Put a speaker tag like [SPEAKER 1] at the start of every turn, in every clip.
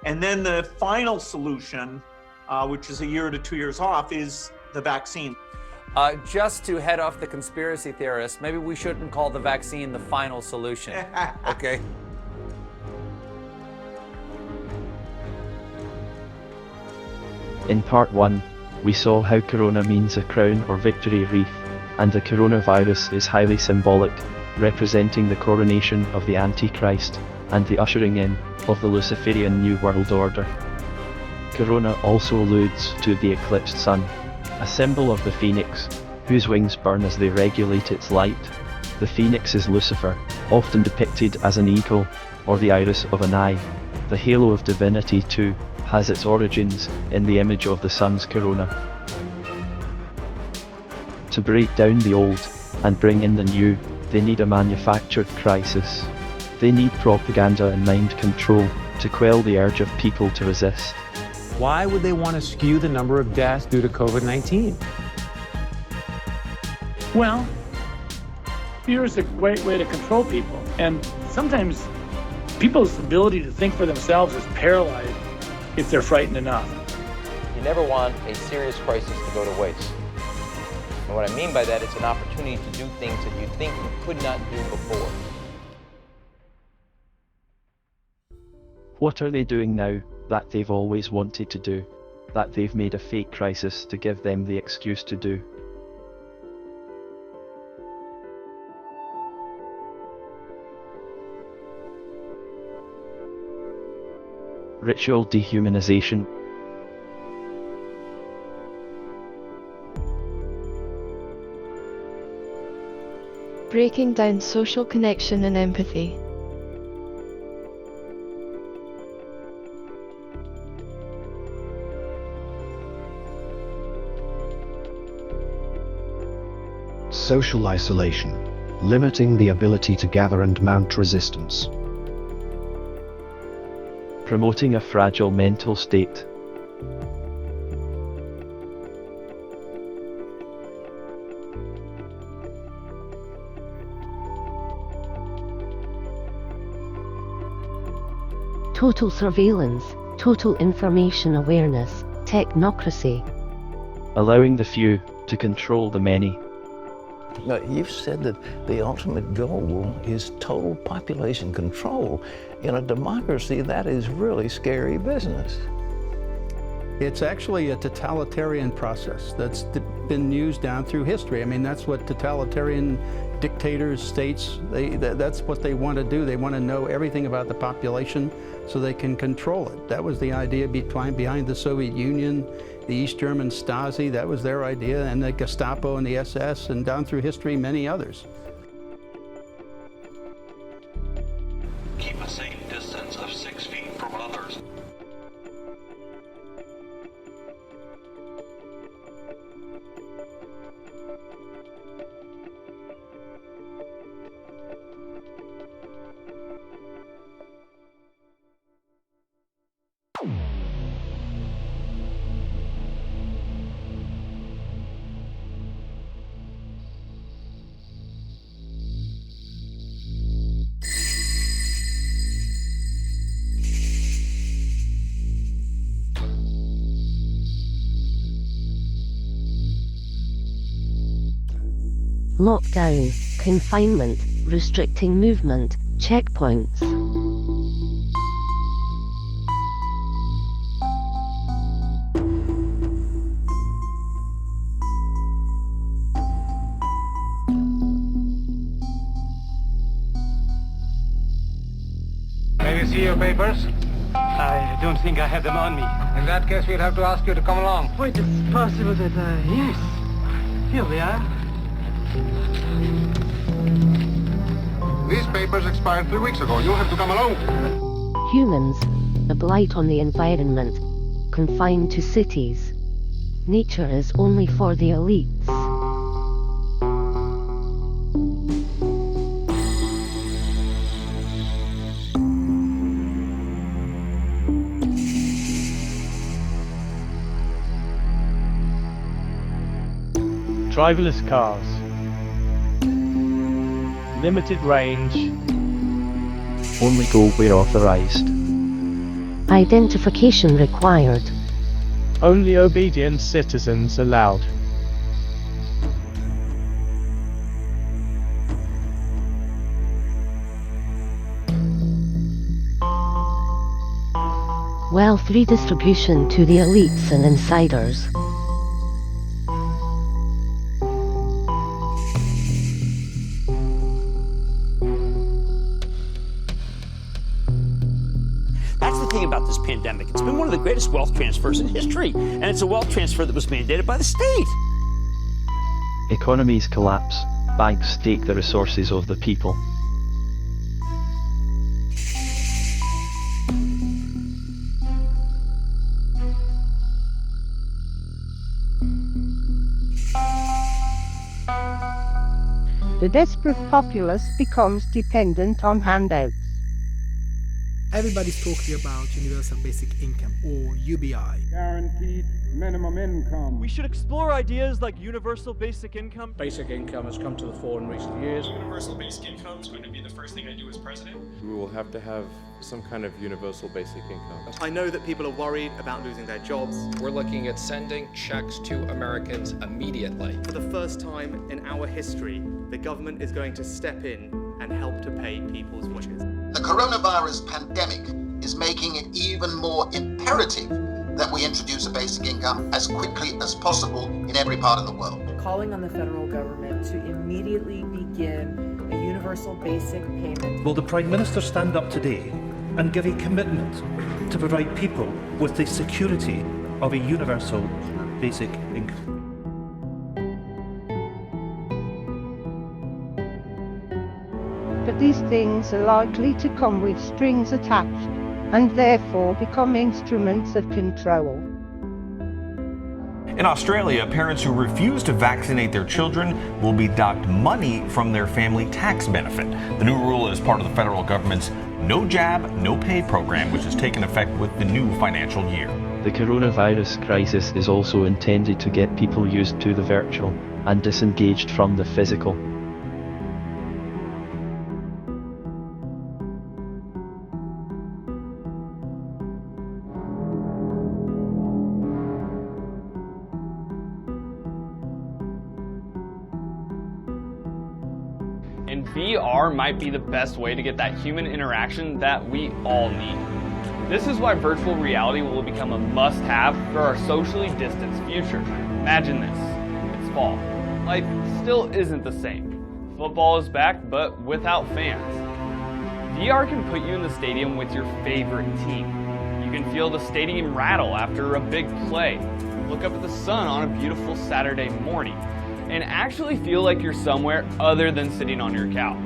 [SPEAKER 1] And then the final solution, which is a year to 2 years off, is the vaccine.
[SPEAKER 2] Just to head off the conspiracy theorists, maybe we shouldn't call the vaccine the final solution, okay?
[SPEAKER 3] In part 1, we saw how corona means a crown or victory wreath, and the coronavirus is highly symbolic, representing the coronation of the Antichrist, and the ushering in of the Luciferian New World Order. Corona also alludes to the eclipsed sun, a symbol of the phoenix, whose wings burn as they regulate its light. The phoenix is Lucifer, often depicted as an eagle, or the iris of an eye. The halo of divinity too has its origins in the image of the sun's corona. To break down the old and bring in the new, they need a manufactured crisis. They need propaganda and mind control to quell the urge of people to resist.
[SPEAKER 4] Why would they want to skew the number of deaths due to COVID-19?
[SPEAKER 5] Well, fear is a great way to control people. And sometimes people's ability to think for themselves is paralyzed if they're frightened enough.
[SPEAKER 6] You never want a serious crisis to go to waste. And what I mean by that, it's an opportunity to do things that you think you could not do before.
[SPEAKER 3] What are they doing now that they've always wanted to do, that they've made a fake crisis to give them the excuse to do? Ritual dehumanization.
[SPEAKER 7] Breaking down social connection and empathy.
[SPEAKER 8] Social isolation, limiting the ability to gather and mount resistance.
[SPEAKER 3] Promoting a fragile mental state.
[SPEAKER 9] Total surveillance, total information awareness, technocracy.
[SPEAKER 3] Allowing the few to control the many.
[SPEAKER 10] Now, you've said that the ultimate goal is total population control. In a democracy, that is really scary business.
[SPEAKER 11] It's actually a totalitarian process that's been used down through history. I mean, that's what totalitarian dictators, states, that's what they want to do. They want to know everything about the population so they can control it. That was the idea behind the Soviet Union, the East German Stasi, that was their idea, and the Gestapo and the SS, and down through history, many others.
[SPEAKER 12] Keep a safe distance of 6 feet from others.
[SPEAKER 9] Lockdown, confinement, restricting movement, checkpoints.
[SPEAKER 13] May we see your papers?
[SPEAKER 14] I don't think I have them on me.
[SPEAKER 13] In that case, we'll have to ask you to come along.
[SPEAKER 14] Wait, it's possible that, yes. Here they are.
[SPEAKER 13] These papers expired 3 weeks ago. You'll have to come along.
[SPEAKER 9] Humans, a blight on the environment, confined to cities. Nature is only for the elites.
[SPEAKER 15] Driverless cars. Limited range.
[SPEAKER 3] Only go where authorized.
[SPEAKER 9] Identification required.
[SPEAKER 15] Only obedient citizens allowed.
[SPEAKER 9] Wealth redistribution to the elites and insiders.
[SPEAKER 16] That's the thing about this pandemic. It's been one of the greatest wealth transfers in history, and it's a wealth transfer that was mandated by the state.
[SPEAKER 3] Economies collapse, banks take the resources of the people.
[SPEAKER 17] The desperate populace becomes dependent on handouts.
[SPEAKER 18] Everybody's talking about universal basic income, or UBI.
[SPEAKER 19] Guaranteed minimum income.
[SPEAKER 20] We should explore ideas like universal basic income.
[SPEAKER 21] Basic income has come to the fore in recent years.
[SPEAKER 22] Universal basic income is going to be the first thing I do as president.
[SPEAKER 23] We will have to have some kind of universal basic income.
[SPEAKER 24] I know that people are worried about losing their jobs.
[SPEAKER 25] We're looking at sending checks to Americans immediately.
[SPEAKER 24] For the first time in our history, the government is going to step in and help to pay people's wages.
[SPEAKER 26] The coronavirus pandemic is making it even more imperative that we introduce a basic income as quickly as possible in every part of the world.
[SPEAKER 27] Calling on the federal government to immediately begin a universal basic payment.
[SPEAKER 28] Will the Prime Minister stand up today and give a commitment to provide people with the security of a universal basic income?
[SPEAKER 17] But these things are likely to come with strings attached, and therefore become instruments of control.
[SPEAKER 29] In Australia, parents who refuse to vaccinate their children will be docked money from their family tax benefit. The new rule is part of the federal government's No Jab, No Pay program, which has taken effect with the new financial year.
[SPEAKER 3] The coronavirus crisis is also intended to get people used to the virtual and disengaged from the physical.
[SPEAKER 20] And VR might be the best way to get that human interaction that we all need. This is why virtual reality will become a must-have for our socially distanced future. Imagine this. It's fall. Life still isn't the same. Football is back, but without fans. VR can put you in the stadium with your favorite team. You can feel the stadium rattle after a big play, look up at the sun on a beautiful Saturday morning, and actually feel like you're somewhere other than sitting on your couch.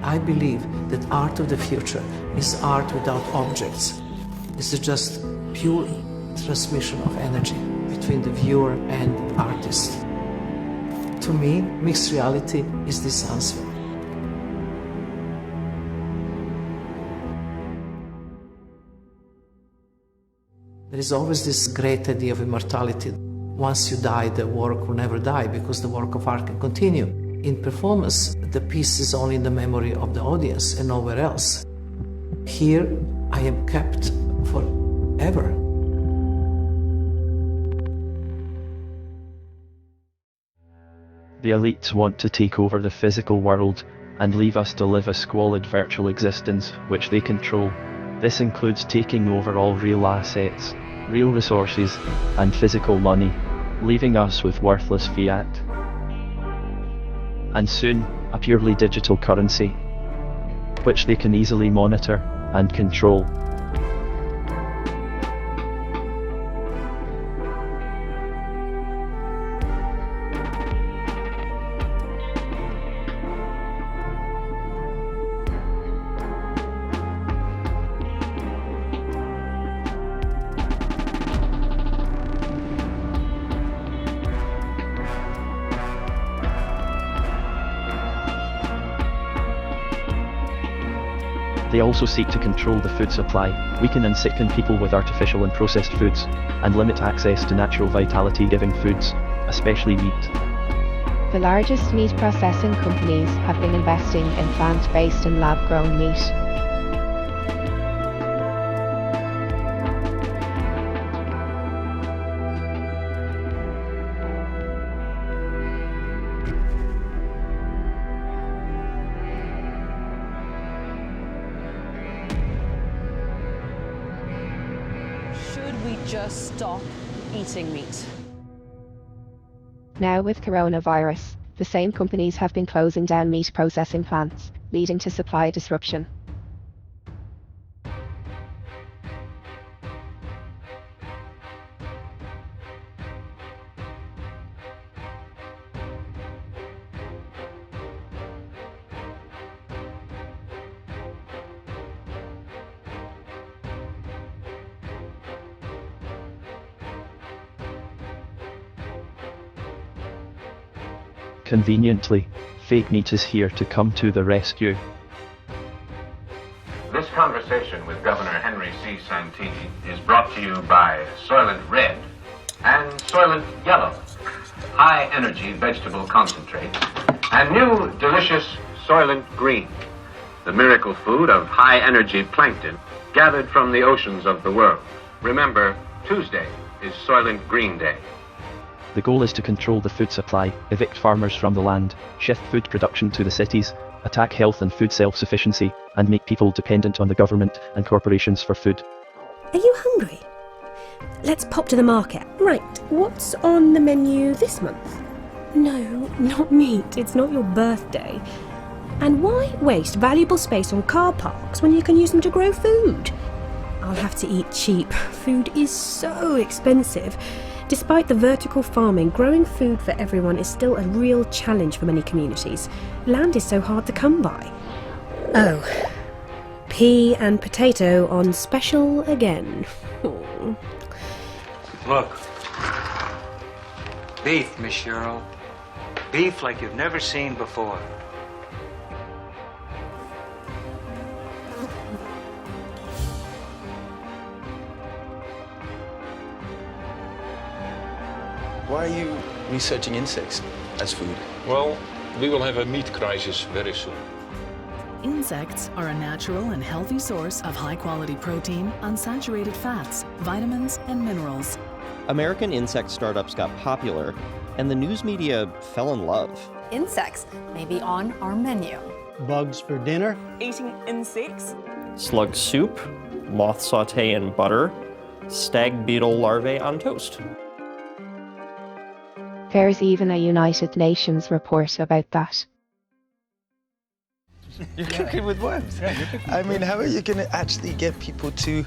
[SPEAKER 30] I believe that art of the future is art without objects. It's just pure transmission of energy between the viewer and the artist. To me, mixed reality is this answer. There is always this great idea of immortality. Once you die, the work will never die because the work of art can continue. In performance, the piece is only in the memory of the audience and nowhere else. Here, I am kept forever.
[SPEAKER 3] The elites want to take over the physical world and leave us to live a squalid virtual existence which they control. This includes taking over all real assets, real resources, and physical money, leaving us with worthless fiat. And soon, a purely digital currency, which they can easily monitor and control. They also seek to control the food supply, weaken and sicken people with artificial and processed foods, and limit access to natural vitality-giving foods, especially meat.
[SPEAKER 7] The largest meat processing companies have been investing in plant-based and lab-grown meat.
[SPEAKER 1] we just stop eating meat?
[SPEAKER 2] Now with coronavirus, the same companies have been closing down meat processing plants, leading to supply disruption.
[SPEAKER 3] Conveniently, fake meat is here to come to the rescue.
[SPEAKER 4] This conversation with Governor Henry C. Santini is brought to you by Soylent Red and Soylent Yellow, high-energy vegetable concentrate, and new delicious Soylent Green, the miracle food of high-energy plankton gathered from the oceans of the world. Remember, Tuesday is Soylent Green Day.
[SPEAKER 3] The goal is to control the food supply, evict farmers from the land, shift food production to the cities, attack health and food self-sufficiency, and make people dependent on the government and corporations for food.
[SPEAKER 5] Are you hungry? Let's pop to the market. Right, what's on the menu this month? No, not meat. It's not your birthday. And why waste valuable space on car parks when you can use them to grow food? I'll have to eat cheap. Food is so expensive. Despite the vertical farming, growing food for everyone is still a real challenge for many communities. Land is so hard to come by. Oh, pea and potato on special again. Oh.
[SPEAKER 6] Look, beef, Miss Cheryl. Beef like you've never seen before.
[SPEAKER 8] Why are you researching insects as food?
[SPEAKER 10] Well, we will have a meat crisis very soon.
[SPEAKER 11] Insects are a natural and healthy source of high-quality protein, unsaturated fats, vitamins, and minerals.
[SPEAKER 12] American insect startups got popular, and the news media fell in love.
[SPEAKER 14] Insects may be on our menu.
[SPEAKER 31] Bugs for dinner.
[SPEAKER 14] Eating insects.
[SPEAKER 12] Slug soup, moth sauté in butter, stag beetle larvae on toast.
[SPEAKER 2] There's even a United Nations report about that.
[SPEAKER 8] You're cooking with worms. I mean, how are you going to actually get people to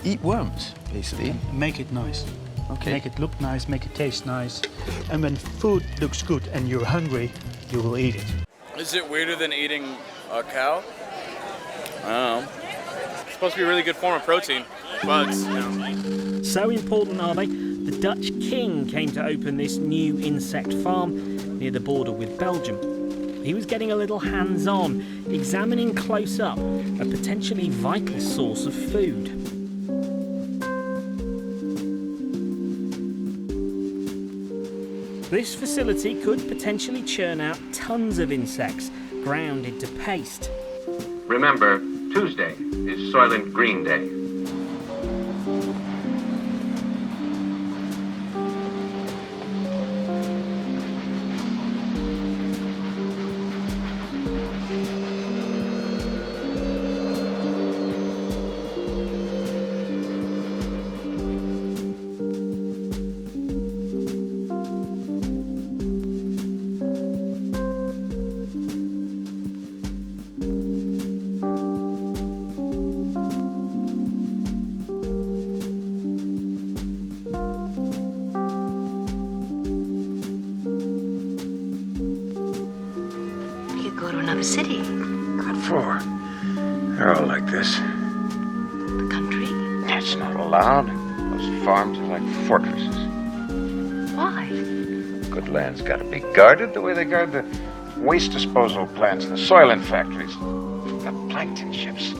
[SPEAKER 8] eat worms, basically?
[SPEAKER 28] Make it nice.
[SPEAKER 8] Okay.
[SPEAKER 28] Make it look nice, make it taste nice. And when food looks good and you're hungry, you will eat it.
[SPEAKER 32] Is it weirder than eating a cow? I don't know. It's supposed to be a really good form of protein. Bugs, you know. So important are they? The Dutch king came to open this new insect farm near the border with Belgium. He was getting a little hands-on, examining close up a potentially vital source of food. This facility could potentially churn out tons of insects, ground into paste.
[SPEAKER 4] Remember, Tuesday is Soylent Green Day.
[SPEAKER 33] City.
[SPEAKER 4] What for? They're all like this.
[SPEAKER 33] The country?
[SPEAKER 4] It's not allowed. Those farms are like fortresses.
[SPEAKER 33] Why?
[SPEAKER 4] Good land's got to be guarded the way they guard the waste disposal plants, the soylent factories, the plankton ships.